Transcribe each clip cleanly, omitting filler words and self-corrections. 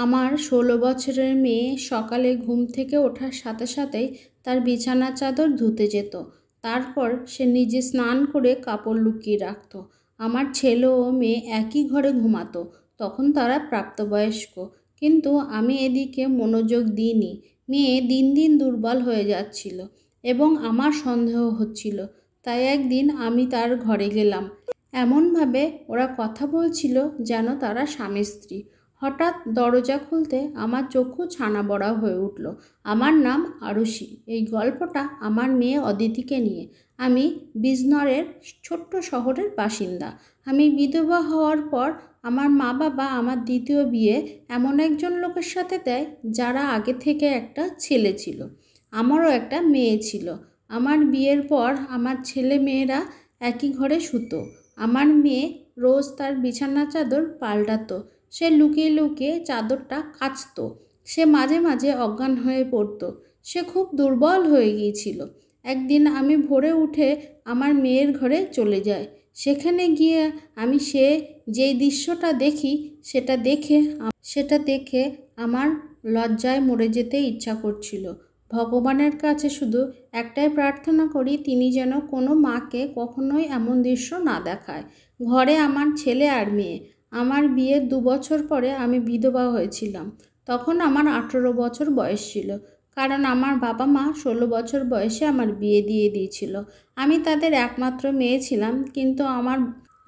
আমার ১৬ বছরের মেয়ে সকালে ঘুম থেকে ওঠার সাথে সাথেই তার বিছানার চাদর ধুতে যেত। তারপর সে নিজে স্নান করে কাপড় লুকিয়ে রাখত। আমার ছেলে ও মেয়ে একই ঘরে ঘুমাতো। তখন তারা প্রাপ্তবয়স্ক, কিন্তু আমি এদিকে মনোযোগ দিইনি। মেয়ে দিন দিন দুর্বল হয়ে যাচ্ছিল এবং আমার সন্দেহ হচ্ছিল। তাই একদিন আমি তার ঘরে গেলাম। এমনভাবে ওরা কথা বলছিল যেন তারা স্বামী স্ত্রী। হঠাৎ দরজা খুলতে আমার চক্ষু ছানা বড়া হয়ে উঠল। আমার নাম আরুষি। এই গল্পটা আমার মেয়ে অদিতিকে নিয়ে। আমি বিজনরের ছোট্ট শহরের বাসিন্দা। আমি বিধবা হওয়ার পর আমার মা বাবা আমার দ্বিতীয় বিয়ে এমন একজন লোকের সাথে দেয় যারা আগে থেকে একটা ছেলে ছিল। আমারও একটা মেয়ে ছিল। আমার বিয়ের পর আমার ছেলে মেয়েরা একই ঘরে শুতো। আমার মেয়ে রোজ তার বিছানার চাদর পাল্টাতো। সে লুকিয়ে লুকিয়ে চাদরটা কাচতো। সে মাঝে মাঝে অজ্ঞান হয়ে পড়তো। সে খুব দুর্বল হয়ে গিয়েছিল। একদিন আমি ভোরে উঠে আমার মেয়ের ঘরে চলে যাই। সেখানে গিয়ে আমি যেই দৃশ্যটা দেখি সেটা দেখে আমার লজ্জায় মরে যেতে ইচ্ছা করছিল। ভগবানের কাছে শুধু একটাই প্রার্থনা করি, তিনি যেন কোনো মাকে কখনোই এমন দৃশ্য না দেখায়। ঘরে আমার ছেলে আর মেয়ে। আমার বিয়ের ২ বছর পরে আমি বিধবা হয়েছিলাম। তখন আমার ১৮ বছর বয়স ছিল, কারণ আমার বাবা মা ১৬ বছর বয়সে আমার বিয়ে দিয়ে দিয়েছিল। আমি তাদের একমাত্র মেয়ে ছিলাম, কিন্তু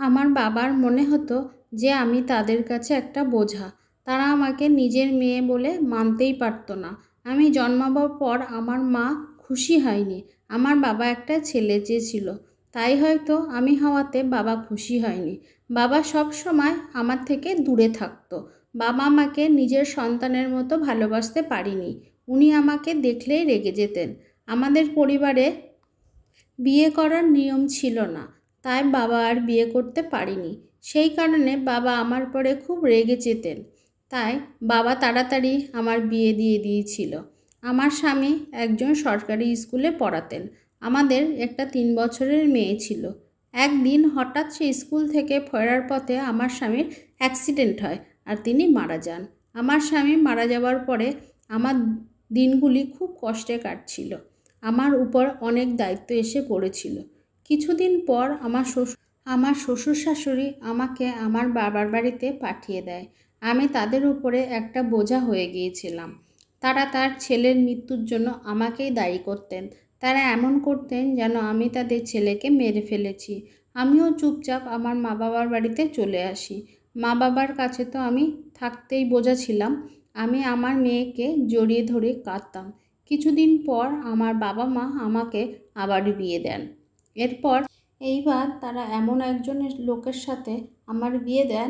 আমার বাবার মনে হতো যে আমি তাদের কাছে একটা বোঝা। তারা আমাকে নিজের মেয়ে বলে মানতেই পারতো না। আমি জন্মাবার পর আমার মা খুশি হয়নি। আমার বাবা একটা ছেলে চেয়েছিল, তাই হয়তো আমি হওয়াতে বাবা খুশি হয়নি। বাবা সব সময় আমার থেকে দূরে থাকতো। বাবা আমাকে নিজের সন্তানের মতো ভালোবাসতে পারিনি। উনি আমাকে দেখলেই রেগে যেতেন। আমাদের পরিবারে বিয়ে করার নিয়ম ছিল না, তাই বাবা আর বিয়ে করতে পারিনি। সেই কারণে বাবা আমার পরে খুব রেগে যেতেন। তাই বাবা তাড়াতাড়ি আমার বিয়ে দিয়ে দিয়েছিল। আমার স্বামী একজন সরকারি স্কুলে পড়াতেন। আমাদের একটা ৩ বছরের মেয়ে ছিল। একদিন হঠাৎ সে স্কুল থেকে ফেরার পথে আমার স্বামীর অ্যাক্সিডেন্ট হয় আর তিনি মারা যান। আমার স্বামী মারা যাওয়ার পরে আমার দিনগুলি খুব কষ্টে কাটছিল। আমার উপর অনেক দায়িত্ব এসে পড়েছিল। কিছুদিন পর আমার শ্বশুর শাশুড়ি আমাকে আমার বাবার বাড়িতে পাঠিয়ে দেয়। আমি তাদের উপরে একটা বোঝা হয়ে গিয়েছিলাম। তারা তার ছেলের মৃত্যুর জন্য আমাকেই দায়ী করতেন। তারা এমন করতেন যেন আমি তাদের ছেলেকে মেরে ফেলেছি। আমিও চুপচাপ আমার মা বাবার বাড়িতে চলে আসি। মা বাবার কাছে তো আমি থাকতেই বোঝা ছিলাম। আমি আমার মেয়েকে জড়িয়ে ধরে কাঁদতাম। কিছুদিন পর আমার বাবা মা আমাকে আবার বিয়ে দেন। এইবার তারা এমন একজনের লোকের সাথে আমার বিয়ে দেন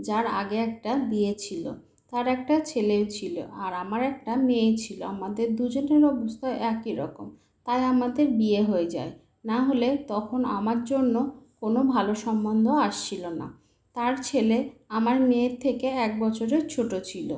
যার আগে একটা বিয়ে ছিল। তার একটা ছেলেও ছিল আর আমার একটা মেয়ে ছিল। আমাদের দুজনের অবস্থা একই রকম, তাই আমাদের বিয়ে হয়ে যায়। না হলে তখন আমার জন্য কোনো ভালো সম্বন্ধ আসছিল না। তার ছেলে আমার মেয়ের থেকে ১ বছরের ছোট ছিল।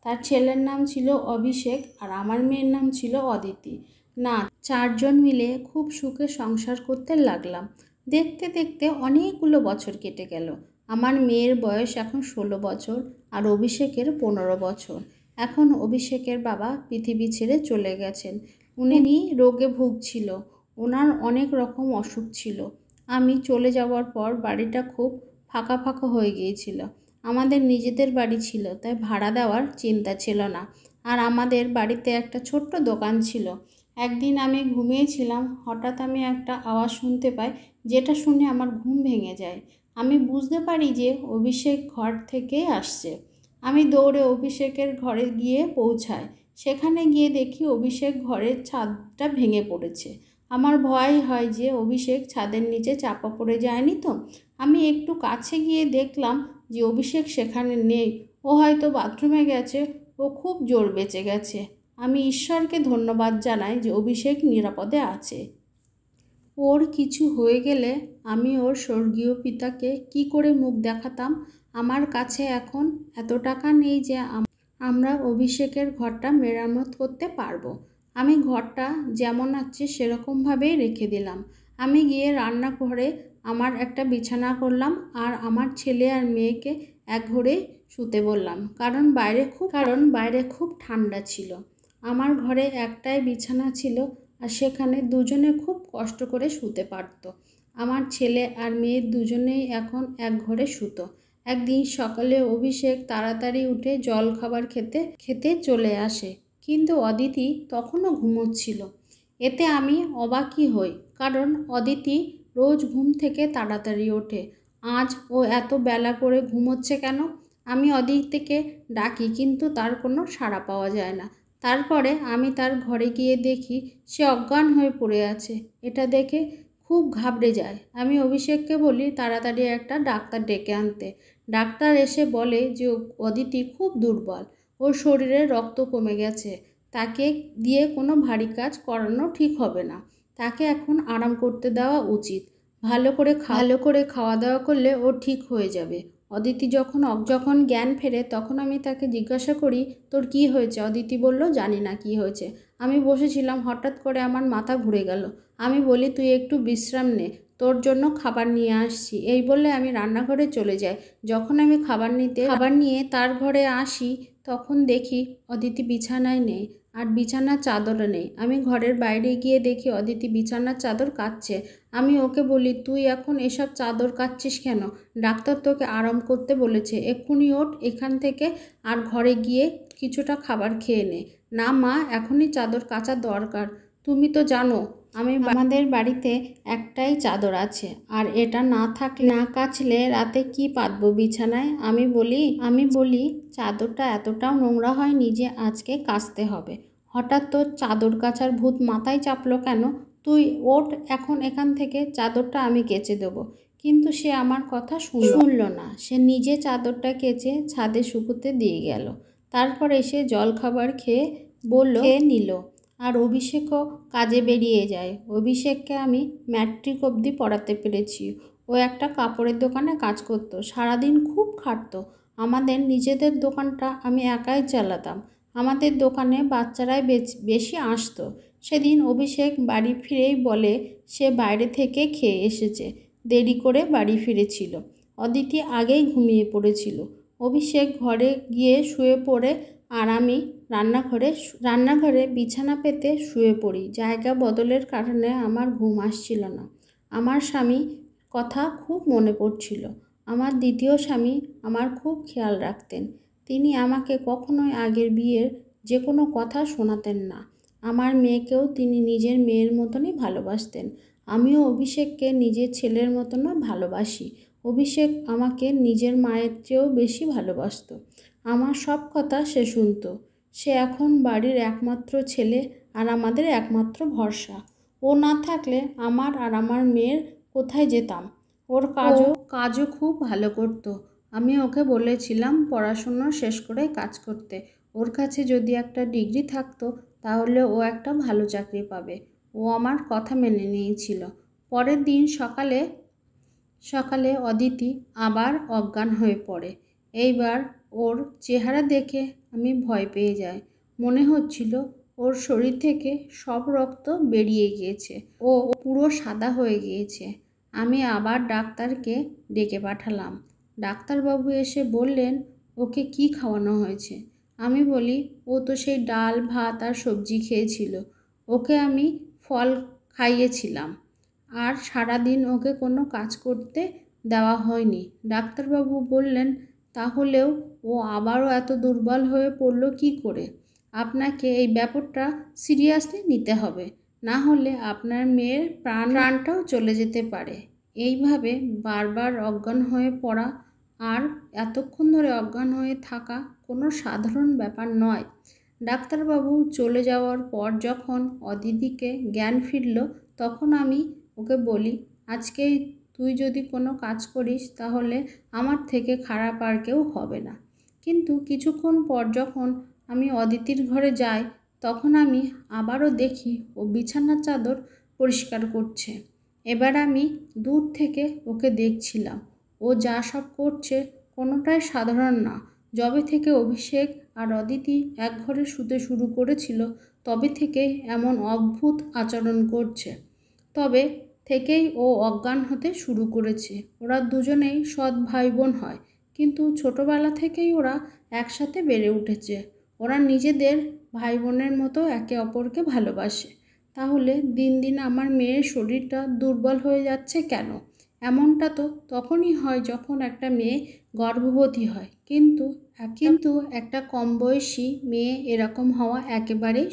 তার ছেলের নাম ছিল অভিষেক আর আমার মেয়ের নাম ছিল অদিতি। না, ৪ জন মিলে খুব সুখে সংসার করতে লাগলাম। দেখতে দেখতে অনেকগুলো বছর কেটে গেল। আমার মেয়ের বয়স এখন ১৬ বছর আর অভিষেকের ১৫ বছর। এখন অভিষেকের বাবা পৃথিবী ছেড়ে চলে গেছেন। উনি রোগে ভুগছিল। ওনার অনেক রকম অসুখ ছিল। আমি চলে যাওয়ার পর বাড়িটা খুব ফাঁকা ফাঁকা হয়ে গিয়েছিল। আমাদের নিজেদের বাড়ি ছিল, তাই ভাড়া দেওয়ার চিন্তা ছিল না। আর আমাদের বাড়িতে একটা ছোট্ট দোকান ছিল। একদিন আমি ঘুমিয়েছিলাম, হঠাৎ আমি একটা আওয়াজ শুনতে পাই, যেটা শুনে আমার ঘুম ভেঙে যায়। আমি বুঝতে পারি যে অভিষেক ঘর থেকে আসছে। আমি দৌড়ে অভিষেকের ঘরে গিয়ে পৌঁছাই। সেখানে গিয়ে দেখি অভিষেক ঘরের ছাদটা ভেঙে পড়েছে। আমার ভয় হয় যে অভিষেক ছাদের নিচে চাপা পড়ে যায়নি তো। আমি একটু কাছে গিয়ে দেখলাম যে অভিষেক সেখানে নেই। ও হয়তো বাথরুমে গেছে। ও খুব জোর বেঁচে গেছে। আমি ঈশ্বরকে ধন্যবাদ জানাই যে অভিষেক নিরাপদে আছে। ওর কিছু হয়ে গেলে আমি ওর স্বর্গীয় পিতাকে কি করে মুখ দেখাতাম? আমার কাছে এখন এত টাকা নেই যে আমরা অভিষেকের ঘরটা মেরামত করতে পারবো। আমি ঘরটা যেমন আছে সেরকমভাবেই রেখে দিলাম। আমি গিয়ে রান্নাঘরে আমার একটা বিছানা করলাম আর আমার ছেলে আর মেয়েকে এক ঘরে শুতে বললাম, কারণ বাইরে খুব ঠান্ডা ছিল। আমার ঘরে একটাই বিছানা ছিল, আর সেখানে দুজনে খুব কষ্ট করে শুতে পারত। আমার ছেলে আর মেয়ে দুজনেই এখন এক ঘরে শুতো। একদিন সকালে অভিষেক তাড়াতাড়ি উঠে জলখাবার খেতে চলে আসে, কিন্তু অদিতি তখনও ঘুমোচ্ছিল। এতে আমি অবাকই হই, কারণ অদিতি রোজ ঘুম থেকে তাড়াতাড়ি ওঠে। আজ ও এত বেলা করে ঘুমোচ্ছে কেন? আমি অদিতিকে ডাকি, কিন্তু তার কোনো সাড়া পাওয়া যায় না। তারপরে আমি তার ঘরে গিয়ে দেখি সে অজ্ঞান হয়ে পড়ে আছে। এটা দেখে খুব ঘাবড়ে যায়। আমি অভিষেককে বলি তাড়াতাড়ি একটা ডাক্তার ডেকে আনতে। ডাক্তার এসে বলে যে অদিতি খুব দুর্বল, ওর শরীরে রক্ত কমে গেছে, তাকে দিয়ে কোনো ভারী কাজ করানো ঠিক হবে না, তাকে এখন আরাম করতে দেওয়া উচিত। ভালো করে খাওয়া দাওয়া করলে ও ঠিক হয়ে যাবে। অদিতি যখন জ্ঞান ফেরে তখন আমি তাকে জিজ্ঞাসা করি, তোর কি হয়েছে? অদিতি বলল, জানি না কি হয়েছে। আমি বসেছিলাম, হঠাৎ করে আমার মাথা ঘুরে গেল। আমি বলি, তুই একটু বিশ্রাম নে, তোর জন্য খাবার নিয়ে আসছি। এই বলে আমি রান্নাঘরে চলে যাই। যখন আমি খাবার নিয়ে তার ঘরে আসি, তখন দেখি অদিতি বিছানায় নেই, আর বিছানার চাদরও নেই। আমি ঘরের বাইরে গিয়ে দেখি অদিতি বিছানার চাদর কাচ্ছে। আমি ওকে বলি, তুই এখন এসব চাদর কাচ্ছিস কেন? ডাক্তার তোকে আরাম করতে বলেছে, এক্ষুনি ওঠ এখান থেকে, আর ঘরে গিয়ে কিছুটা খাবার খেয়ে নে। না মা, এখনই চাদর কাচা দরকার। তুমি তো জানো আমাদের বাড়িতে একটাই চাদর আছে, আর এটা না কাচলে রাতে কি পাতবো বিছানায়? আমি বলি চাদরটা এতটাও নোংরা হয়নি যে আজকে কাচতে হবে। হঠাৎ তোর চাদর কাচার ভূত মাথায় চাপলো কেন? তুই ওঠ এখন এখান থেকে, চাদরটা আমি কেচে দেবো। কিন্তু সে আমার কথা শুনল না। সে নিজে চাদরটা কেচে ছাদে শুকোতে দিয়ে গেল। তারপর এসে জলখাবার খেয়ে নিল। আর অভিষেকও কাজে বেরিয়ে যায়। অভিষেককে আমি ম্যাট্রিক অবধি পড়াতে পেরেছি। ও একটা কাপড়ের দোকানে কাজ করতো, সারাদিন খুব খাটতো। আমাদের নিজেদের দোকানটা আমি একাই চালাতাম। আমাদের দোকানে বাচ্চারাই বেশি আসতো। সেদিন অভিষেক বাড়ি ফিরেই বলে সে বাইরে থেকে খেয়ে এসেছে, দেরি করে বাড়ি ফিরেছিল। অদিতি আগেই ঘুমিয়ে পড়েছিল। অভিষেক ঘরে গিয়ে শুয়ে পড়ে, আর আমি রান্নাঘরে বিছানা পেতে শুয়ে পড়ি। জায়গা বদলের কারণে আমার ঘুম আসছিল না। আমার স্বামী কথা খুব মনে পড়ছিল। আমার দ্বিতীয় স্বামী আমার খুব খেয়াল রাখতেন। তিনি আমাকে কখনোই আগের বিয়ের যে কোনো কথা শোনাতেন না। আমার মেয়েকেও তিনি নিজের মেয়ের মতনই ভালোবাসতেন। আমিও অভিষেককে নিজের ছেলের মতনও ভালোবাসি। অভিষেক আমাকে নিজের মায়ের চেয়েও বেশি ভালোবাসত। আমার সব কথা সে শুনত। সে এখন বাড়ির একমাত্র ছেলে, আর আমাদের একমাত্র ভরসা। ও না থাকলে আমার আর আমার মেয়ের কোথায় যেতাম? ওর কাজও খুব ভালো করত। আমি ওকে বলেছিলাম পড়াশুনো শেষ করে কাজ করতে। ওর কাছে যদি একটা ডিগ্রি থাকতো তাহলে ও একটা ভালো চাকরি পাবে। ও আমার কথা মেনে নিয়েছিল। পরের দিন সকালে অদিতি আবার অজ্ঞান হয়ে পড়ে। এইবার ওর চেহারা দেখে আমি ভয় পেয়ে যাই। মনে হচ্ছিল ওর শরীর থেকে সব রক্ত বেরিয়ে গিয়েছে, ও পুরো সাদা হয়ে গিয়েছে। আমি আবার ডাক্তারকে ডেকে পাঠালাম। ডাক্তারবাবু এসে বললেন, ওকে কি খাওয়ানো হয়েছে? আমি বলি, ও তো সেই ডাল ভাত আর সবজি খেয়েছিল। ওকে আমি ফল খাইয়েছিলাম, আর সারাদিন ওকে কোনো কাজ করতে দেওয়া হয়নি। ডাক্তারবাবু বললেন, তাহলেও ও আবারও এত দুর্বল হয়ে পড়ল কি করে? আপনাকে এই ব্যাপারটা সিরিয়াসলি নিতে হবে, না হলে আপনার মেয়ের প্রাণটাও চলে যেতে পারে। এইভাবে বারবার অজ্ঞান হয়ে পড়া আর এতক্ষণ ধরে অজ্ঞান হয়ে থাকা কোনো সাধারণ ব্যাপার নয়। ডাক্তারবাবু চলে যাওয়ার পর যখন অদিতিকে জ্ঞান ফিরল, তখন আমি ওকে বলি, আজকে তুই যদি কোনো কাজ করিস তাহলে আমার থেকে খারাপ আর কেউ হবে না। কিন্তু কিছুক্ষণ পর যখন আমি অদিতির ঘরে যাই, তখন আমি আবারও দেখি ও বিছানার চাদর পরিষ্কার করছে। এবার আমি দূর থেকে ওকে দেখছিলাম। ও যা সব করছে কোনোটাই সাধারণ না। যবে থেকে অভিষেক আর অদিতি এক ঘরে শুতে শুরু করেছিল, তবে থেকেই এমন অদ্ভুত আচরণ করছে। তবে থেকেই ও অজ্ঞান হতে শুরু করেছে। ওরা দুজনেই সৎ ভাই বোন হয়, কিন্তু ছোটবেলা থেকেই ওরা একসাথে বেড়ে উঠেছে। ওরা নিজেদের ভাই বোনের মতো একে অপরকে ভালোবাসে। তাহলে দিন দিন আমার মেয়ের শরীরটা দুর্বল হয়ে যাচ্ছে কেন? এমনটা তো তখনই হয় যখন একটা মেয়ে গর্ভবতী হয়, কিন্তু একটা কম বয়সী মেয়ে এরকম হওয়া একেবারেই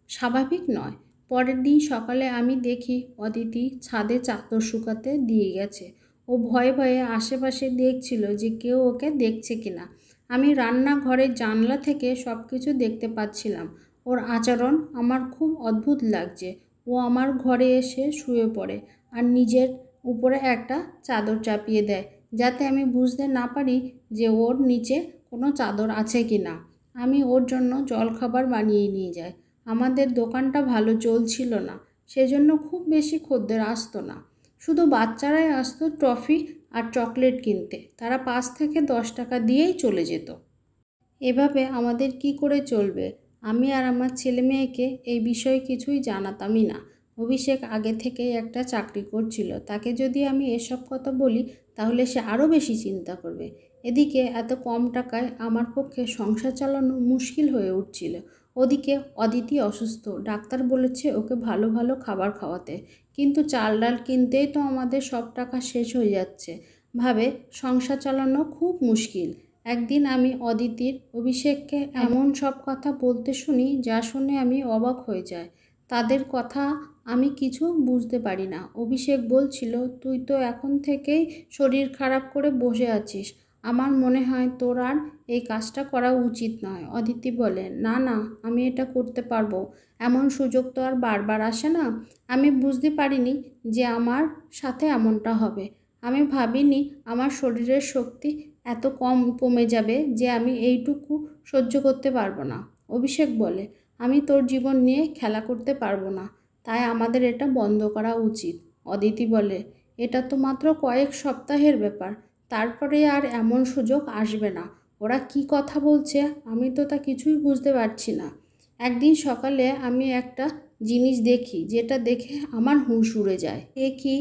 স্বাভাবিক নয়। পরের দিন সকালে আমি দেখি অদিতি ছাদে চাদর শুকাতে দিয়ে গেছে। ও ভয়ে ভয়ে আশেপাশে দেখছিল যে কেউ ওকে দেখছে কিনা। আমি রান্নাঘরের জানলা থেকে সব কিছু দেখতে পাচ্ছিলাম। ওর আচরণ আমার খুব অদ্ভুত লাগছে। ও আমার ঘরে এসে শুয়ে পড়ে আর নিজের উপরে একটা চাদর চাপিয়ে দেয়, যাতে আমি বুঝতে না পারি যে ওর নিচে কোনো চাদর আছে কি না। আমি ওর জন্য জলখাবার বানিয়ে নিয়ে যাই। আমাদের দোকানটা ভালো চলছিল না, সেজন্য খুব বেশি খদ্দের আসতো না। শুধু বাচ্চারাই আসতো ট্রফি আর চকলেট কিনতে। তারা 5 থেকে 10 টাকা দিয়েই চলে যেত। এভাবে আমাদের কি করে চলবে? আমি আর আমার ছেলে মেয়েকে এই বিষয়ে কিছুই জানাতামই না। অভিষেক আগে থেকেই একটা চাকরি করছিল। তাকে যদি আমি এসব কথা বলি তাহলে সে আরও বেশি চিন্তা করবে। এদিকে এত কম টাকায় আমার পক্ষে সংসার চালানো মুশকিল হয়ে উঠছিল। ওদিকে অদিতি অসুস্থ, ডাক্তার বলেছে ওকে ভালো ভালো খাবার খাওয়াতে, কিন্তু চাল ডাল কিনতেই তো আমাদের সব টাকা শেষ হয়ে যাচ্ছে। ভাবে সংসার চালানো খুব মুশকিল। একদিন আমি অদিতির অভিষেককে এমন সব কথা বলতে শুনি যা শুনে আমি অবাক হয়ে যাই। তাদের কথা আমি কিছু বুঝতে পারি না। অভিষেক বলছিল, তুই তো এখন থেকেই শরীর খারাপ করে বসে আছিস, আমার মনে হয় তোর আর এই কাজটা করা উচিত নয়। অদিতি বলে, না না, আমি এটা করতে পারবো, এমন সুযোগ তো আর বারবার আসে না। আমি বুঝতে পারিনি যে আমার সাথে এমনটা হবে। আমি ভাবিনি আমার শরীরের শক্তি এত কমে যাবে যে আমি এইটুকু সহ্য করতে পারবো না। অভিষেক বলে, আমি তোর জীবন নিয়ে খেলা করতে পারবো না, তাই আমাদের এটা বন্ধ করা উচিত। অদিতি বলে, এটা তো মাত্র কয়েক সপ্তাহের ব্যাপার, তারপরে আর এমন সুযোগ আসবে না। ওরা কি কথা বলছে আমি তো তা কিছুই বুঝতে পারছি না। একদিন সকালে আমি একটা জিনিস দেখি যেটা দেখে আমার হুঁশ উড়ে যায়। কি?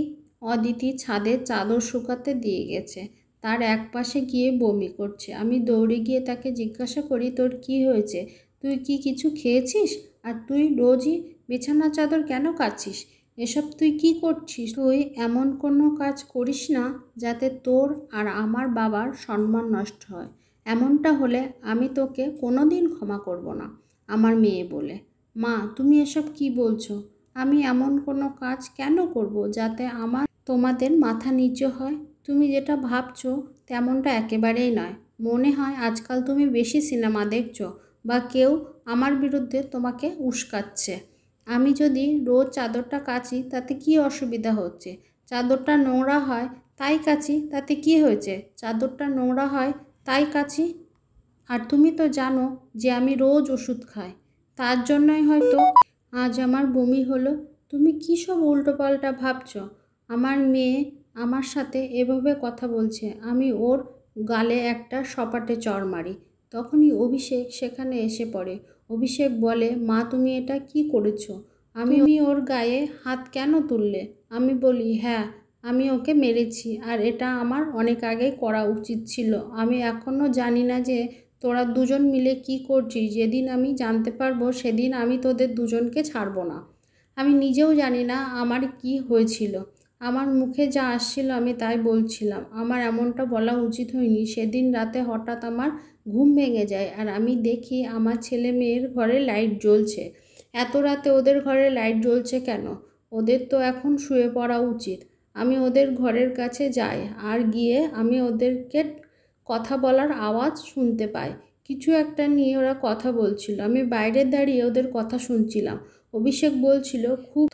অদিতি ছাদে চাদর শুকাতে দিয়ে গেছে, তার এক পাশে গিয়ে বমি করছে। আমি দৌড়ে গিয়ে তাকে জিজ্ঞাসা করি, তোর কি হয়েছে? তুই কি কিছু খেয়েছিস? আর তুই রোজই বিছানা চাদর কেন কাচ্ছিস? এসব তুই কি করছিস? তুই এমন কোনো কাজ করিস না যাতে তোর আর আমার বাবার সম্মান নষ্ট হয়। এমনটা হলে আমি তোকে কোনো দিন ক্ষমা করব না। আমার মেয়ে বলে, মা তুমি এসব কি বলছো? আমি এমন কোনো কাজ কেন করব যাতে আমার তোমাদের মাথা নিচু হয়? তুমি যেটা ভাবছো তেমনটা একেবারেই নয়। মনে হয় আজকাল তুমি বেশি সিনেমা দেখছো, বা কেউ আমার বিরুদ্ধে তোমাকে উস্কাচ্ছে। আমি যদি রোজ চাদরটা কাচি তাতে কি অসুবিধা হচ্ছে? চাদরটা নোংরা হয় তাই কাচি, তাতে কি হয়েছে? চাদরটা নোংরা হয় তাই কাচি। আর তুমি তো জানো যে আমি রোজ ওষুধ খাই, তার জন্যই হয়তো আজ আমার বমি হলো। তুমি কী সব উল্টোপাল্টা ভাবছো? আমার মেয়ে আমার সাথে এভাবে কথা বলছে, আমি ওর গালে একটা সপাটে চড় মারি। তখনই অভিষেক সেখানে এসে পড়ে। অভিষেক বলে, মা তুমি এটা কি করেছো? তুমি ওর গায়ে হাত কেন তুললে? আমি বলি, হ্যাঁ আমি ওকে মেরেছি, আর এটা আমার অনেক আগেই করা উচিত ছিল। আমি এখনও জানি না যে তোরা দুজন মিলে কি করছিস। যেদিন আমি জানতে পারবো সেদিন আমি তোদের দুজনকে ছাড়বো না। আমি নিজেও জানি না আমার কি হয়েছিল। আমার মুখে যা আসছিল আমি তাই বলছিলাম। আমার এমনটা বলা উচিত হয়নি। সেদিন রাতে হঠাৎ আমার ঘুম ভেঙে যায় আর আমি দেখি আমার ছেলে মেয়ের ঘরে লাইট জ্বলছে। এত রাতে ওদের ঘরে লাইট জ্বলছে কেন? ওদের তো এখন শুয়ে পড়া উচিত। আমি ওদের ঘরের কাছে যাই আর গিয়ে আমি ওদেরকে কথা বলার আওয়াজ শুনতে পাই। কিছু একটা নিয়ে ওরা কথা বলছিল। আমি বাইরে দাঁড়িয়ে ওদের কথা শুনছিলাম। অভিষেক বলছিল,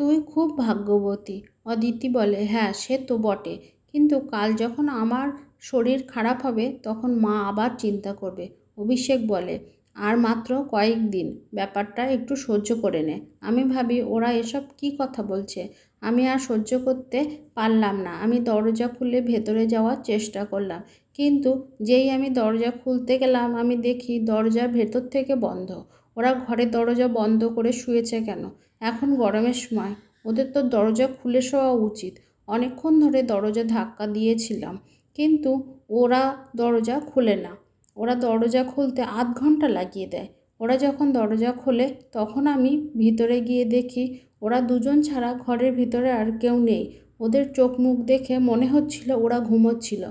তুই খুব ভাগ্যবতী। অদিতি বলে, হ্যাঁ সে তো বটে, কিন্তু কাল যখন আমার শরীর খারাপ হবে তখন মা আবার চিন্তা করবে। অভিষেক বলে, আর মাত্র কয়েকদিন, ব্যাপারটা একটু সহ্য করে নে। আমি ভাবি ওরা এসব কি কথা বলছে। আমি আর সহ্য করতে পারলাম না। আমি দরজা খুলে ভেতরে যাওয়ার চেষ্টা করলাম, কিন্তু যেই আমি দরজা খুলতে গেলাম আমি দেখি দরজার ভেতর থেকে বন্ধ। ওরা ঘরের দরজা বন্ধ করে শুয়েছে কেন? এখন গরমের সময় ওদের তো দরজা খুলে শোয়া উচিত। অনেকক্ষণ ধরে দরজা ধাক্কা দিয়েছিলাম, কিন্তু ওরা দরজা খুলে না। ওরা দরজা খুলতে আধ ঘন্টা লাগিয়ে দেয়। ওরা যখন দরজা খোলে তখন আমি ভিতরে গিয়ে দেখি ওরা দুজন ছাড়া ঘরের ভিতরে আর কেউ নেই। ওদের চোখ মুখ দেখে মনে হচ্ছিল ওরা ঘুমোচ্ছিল।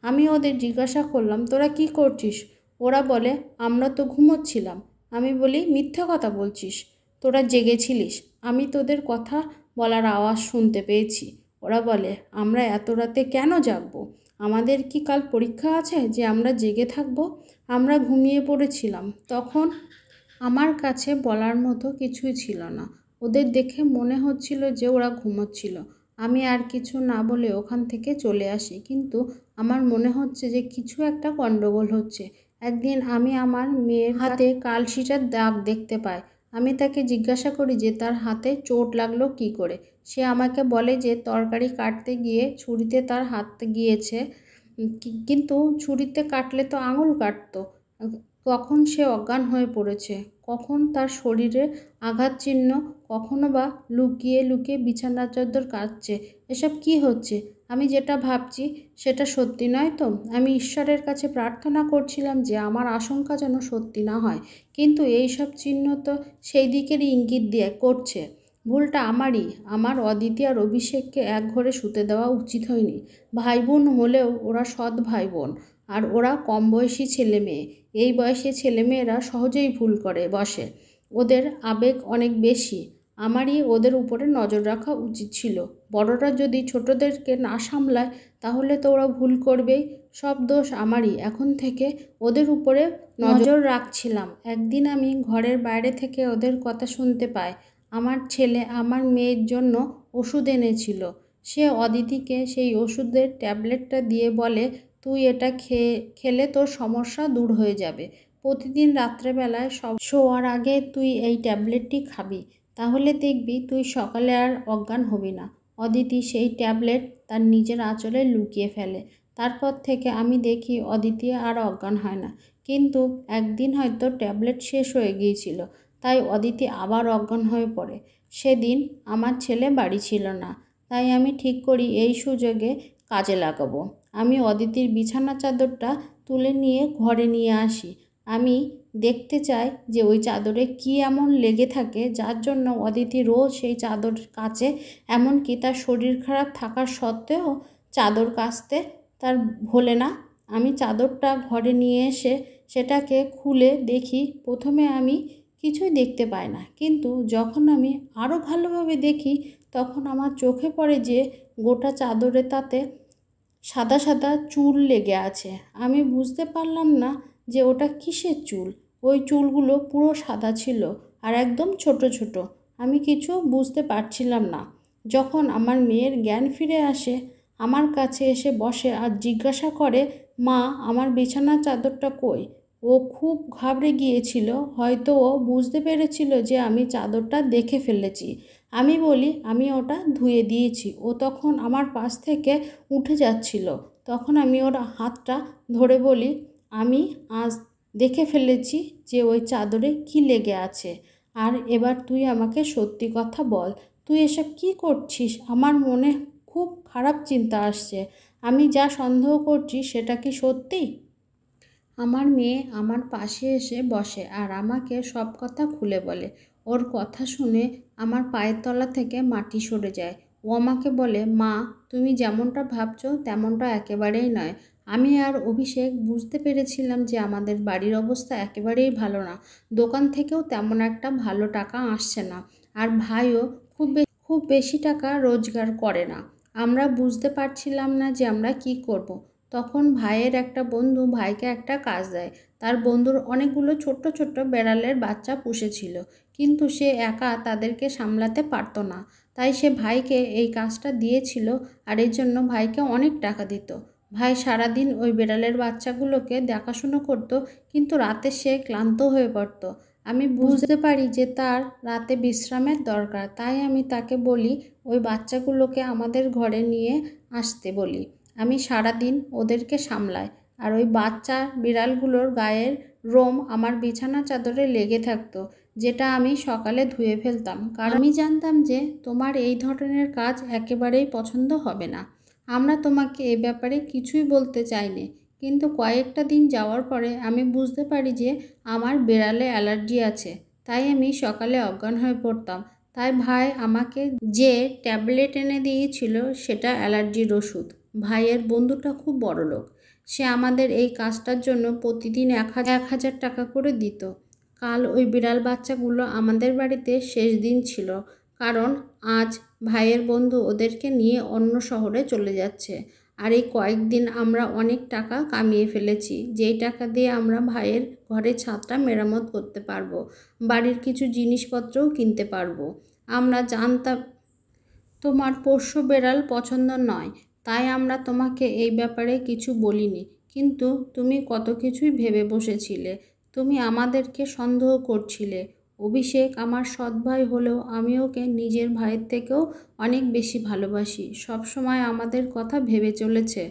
আমি ওদের জিজ্ঞাসা করলাম, তোরা কি করছিস? ওরা বলে, আমরা তো ঘুমোচ্ছিলাম। আমি বলি, মিথ্যে কথা বলছিস, তোরা জেগেছিলিস, আমি তোদের কথা বলার আওয়াজ শুনতে পেয়েছি। ওরা বলে, আমরা এত রাতে কেন জাগবো? আমাদের কি কাল পরীক্ষা আছে যে আমরা জেগে থাকবো? আমরা ঘুমিয়ে পড়েছিলাম। তখন আমার কাছে বলার মতো কিছুই ছিল না। ওদের দেখে মনে হচ্ছিল যে ওরা ঘুমোচ্ছিল। আমি আর কিছু না বলে ওখান থেকে চলে আসি, কিন্তু আমার মনে হচ্ছে যে কিছু একটা গণ্ডগোল হচ্ছে। একদিন আমি আমার মেয়ের হাতে কালশিটার দাগ দেখতে পাই। আমি তাকে জিজ্ঞাসা করি যে তার হাতে চোট লাগলো কি করে। সে আমাকে বলে যে তরকারি কাটতে গিয়ে ছুরিতে তার হাত গিয়েছে, কিন্তু ছুরিতে কাটলে তো আঙুল কাটতো। তখন সে অজ্ঞান হয়ে পড়েছে। কখন তার শরীরে আঘাত চিহ্ন, কখনো বা লুকিয়ে লুকিয়ে বিছানার চাদর কাটছে। এসব কি হচ্ছে? আমি যেটা ভাবছি সেটা সত্যি নয় তো? আমি ঈশ্বরের কাছে প্রার্থনা করছিলাম যে আমার আশঙ্কা যেন সত্যি না হয়, কিন্তু এই সব চিহ্ন তো সেই দিকেরই ইঙ্গিত দিয়ে করছে। ভুলটা আমারই। আমার অদিতি আর অভিষেককে এক ঘরে শুতে দেওয়া উচিত হয়নি। ভাই বোন হলেও ওরা সৎ ভাই বোন, আর ওরা কম বয়সী ছেলে মেয়ে। এই বয়সে ছেলেমেয়েরা সহজেই ভুল করে বসে। ওদের আবেগ অনেক বেশি। আমারই ওদের উপরে নজর রাখা উচিত ছিল। বড়রা যদি ছোটদেরকে না সামলায় তাহলে তো ওরা ভুল করবেই। সব দোষ আমারই। এখন থেকে ওদের উপরে নজর রাখছিলাম। একদিন আমি ঘরের বাইরে থেকে ওদের কথা শুনতে পাই। আমার ছেলে আমার মেয়ের জন্য ওষুধ এনেছিল। সে অদিতিকে সেই ওষুধের ট্যাবলেটটা দিয়ে বলে, তুই এটা খেলে তোর সমস্যা দূর হয়ে যাবে। প্রতিদিন রাত্রেবেলায় শোয়ার আগে তুই এই ট্যাবলেটটি খাবি, তাহলে দেখবি তুই সকালে আর অজ্ঞান হবি না। অদিতি সেই ট্যাবলেট তার নিজের আঁচলে লুকিয়ে ফেলে। তারপর থেকে আমি দেখি অদিতি আর অজ্ঞান হয় না। কিন্তু একদিন হয়তো ট্যাবলেট শেষ হয়ে গিয়েছিল, তাই অদিতি আবার অজ্ঞান হয়ে পড়ে। সেদিন আমার ছেলে বাড়ি ছিল না, তাই আমি ঠিক করি এই সুযোগে কাজে লাগাবো। আমি অদিতির বিছানা চাদরটা তুলে নিয়ে ঘরে নিয়ে আসি। আমি দেখতে চাই যে ওই চাদরে কি এমন লেগে থাকে যার জন্য অদিতি রোজ সেই চাদর কাচে। এমনকি তার শরীর খারাপ থাকার সত্ত্বেও চাদর কাচতে তার ভোলে না। আমি চাদরটা ঘরে নিয়ে এসে সেটাকে খুলে দেখি। প্রথমে আমি কিছুই দেখতে পাই না, কিন্তু যখন আমি আরও ভালোভাবে দেখি তখন আমার চোখে পড়ে যে গোটা চাদরে তাতে সাদা সাদা চুল লেগে আছে। আমি বুঝতে পারলাম না যে ওটা কিসের চুল। ওই চুলগুলো পুরো সাদা ছিল আর একদম ছোট ছোট। আমি কিছু বুঝতে পারছিলাম না। যখন আমার মেয়ের জ্ঞান ফিরে আসে, আমার কাছে এসে বসে আর জিজ্ঞাসা করে, মা, আমার বিছানার চাদরটা কই? ও খুব ঘাবড়ে গিয়েছিল। হয়তো ও বুঝতে পেরেছিল যে আমি চাদরটা দেখে ফেলেছি। আমি বলি, আমি ওটা ধুয়ে দিয়েছি। ও তখন আমার পাশ থেকে উঠে যাচ্ছিল। তখন আমি ওর হাতটা ধরে বলি, আমি আজ দেখে ফেলেছি যে ওই চাদরে কি লেগে আছে। আর এবার তুই আমাকে সত্যি কথা বল, তুই এসব কি করছিস? আমার মনে খুব খারাপ চিন্তা আসছে। আমি যা সন্দেহ করছি সেটা কি সত্যি? আমার মেয়ে আমার পাশে এসে বসে আর আমাকে সব কথা খুলে বলে। ওর কথা শুনে আমার পায়ের তলা থেকে মাটি সরে যায়। ও আমাকে বলে, মা, তুমি যেমনটা ভাবছো তেমনটা একেবারেই নয়। আমি আর অভিষেক বুঝতে পেরেছিলাম যে আমাদের বাড়ির অবস্থা একেবারেই ভালো না। দোকান থেকেও তেমন একটা ভালো টাকা আসছে না, আর ভাইও খুব বেশি টাকা রোজগার করে না। আমরা বুঝতে পারছিলাম না যে আমরা কি করব। তখন ভাইয়ের একটা বন্ধু ভাইকে একটা কাজ দেয়। তার বন্ধুর অনেকগুলো ছোট্ট ছোট্ট বেড়ালের বাচ্চা পুষেছিল, কিন্তু সে একা তাদেরকে সামলাতে পারতো না। তাই সে ভাইকে এই কাজটা দিয়েছিল, আর এর জন্য ভাইকে অনেক টাকা দিত। ভাই সারাদিন ওই বেড়ালের বাচ্চাগুলোকে দেখাশুনো করত, কিন্তু রাতে সে ক্লান্ত হয়ে পড়ত। আমি বুঝতে পারি যে তার রাতে বিশ্রামের দরকার, তাই আমি তাকে বলি ওই বাচ্চাগুলোকে আমাদের ঘরে নিয়ে আসতে বলি। আমি সারাদিন ওদেরকে সামলাই, আর ওই বাচ্চা বিড়ালগুলোর গায়ের রোম আমার বিছানা চাদরে লেগে থাকতো, যেটা আমি সকালে ধুয়ে ফেলতাম, কারণ আমি জানতাম যে তোমার এই ধরনের কাজ একেবারেই পছন্দ হবে না। আমরা তোমাকে এ ব্যাপারে কিছুই বলতে চাইনি, কিন্তু কয়েকটা দিন যাওয়ার পরে আমি বুঝতে পারি যে আমার বিড়ালে অ্যালার্জি আছে। তাই আমি সকালে অজ্ঞান হয়ে পড়তাম। তাই ভাই আমাকে যে ট্যাবলেট এনে দিয়েছিল সেটা অ্যালার্জির ওষুধ। ভাইয়ের বন্ধুটা খুব বড়লোক। সে আমাদের এই কাজটার জন্য প্রতিদিন 1,000 টাকা করে দিত। কাল ওই বিড়াল বাচ্চাগুলো আমাদের বাড়িতে শেষ দিন ছিল, কারণ আজ ভাইয়ের বন্ধু ওদেরকে নিয়ে অন্য শহরে চলে যাচ্ছে। আর এই কয়েকদিন আমরা অনেক টাকা কামিয়ে ফেলেছি, যেই টাকা দিয়ে আমরা ভাইয়ের ঘরের ছাদটা মেরামত করতে পারবো, বাড়ির কিছু জিনিসপত্রও কিনতে পারবো। আমরা জানতাম তোমার পোষ্য বেড়াল পছন্দ নয়, তাই আমরা তোমাকে এই ব্যাপারে কিছু বলিনি। কিন্তু তুমি কত কিছুই ভেবে বসেছিলে। তুমি আমাদেরকে সন্দেহ করছিলে। অভিষেক আমার সৎ ভাই হলেও আমি ওকে নিজের ভাইয়ের থেকেও অনেক বেশি ভালোবাসি। সবসময় আমাদের কথা ভেবে চলেছে।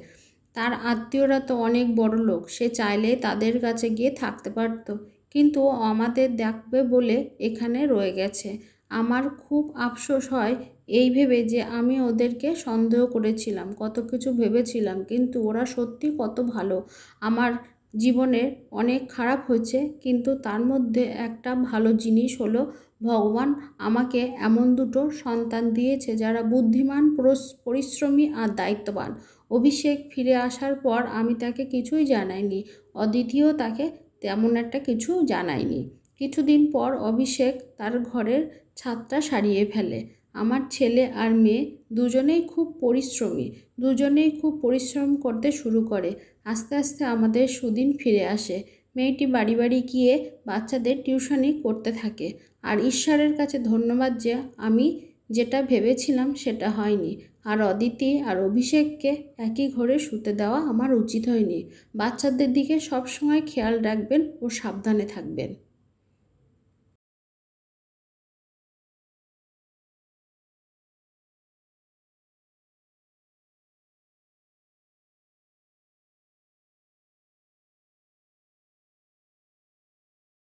তার আত্মীয়রা তো অনেক বড় লোক, সে চাইলে তাদের কাছে গিয়ে থাকতে পারত, কিন্তু ও আমাদের দেখবে বলে এখানে রয়ে গেছে। আমার খুব আফসোস হয় এই ভেবে যে আমি ওদেরকে সন্দেহ করেছিলাম, কত কিছু ভেবেছিলাম, কিন্তু ওরা সত্যি কত ভালো। আমার জীবনে অনেক খারাপ হয়েছে, কিন্তু তার মধ্যে একটা ভালো জিনিস হলো ভগবান আমাকে এমন দুটো সন্তান দিয়েছে যারা বুদ্ধিমান, পরিশ্রমী আর দায়িত্ববান। অভিষেক ফিরে আসার পর আমি তাকে কিছুই জানাইনি, অদিতিও তাকে তেমন একটা কিছু জানায়নি। কিছুদিন পর অভিষেক তার ঘরের ছাদটা সারিয়ে ফেলে। আমার ছেলে আর মেয়ে দুজনেই খুব পরিশ্রমী, দুজনেই খুব পরিশ্রম করতে শুরু করে। আস্তে আস্তে আমাদের সুদিন ফিরে আসে। মেয়েটি বাড়ি বাড়ি গিয়ে বাচ্চাদের টিউশনি করতে থাকে। আর ঈশ্বরের কাছে ধন্যবাদ যে আমি যেটা ভেবেছিলাম সেটা হয়নি। আর অদিতি আর অভিষেককে একই ঘরে শুতে দেওয়া আমার উচিত হয়নি। বাচ্চাদের দিকে সবসময় খেয়াল রাখবেন ও সাবধানে থাকবেন।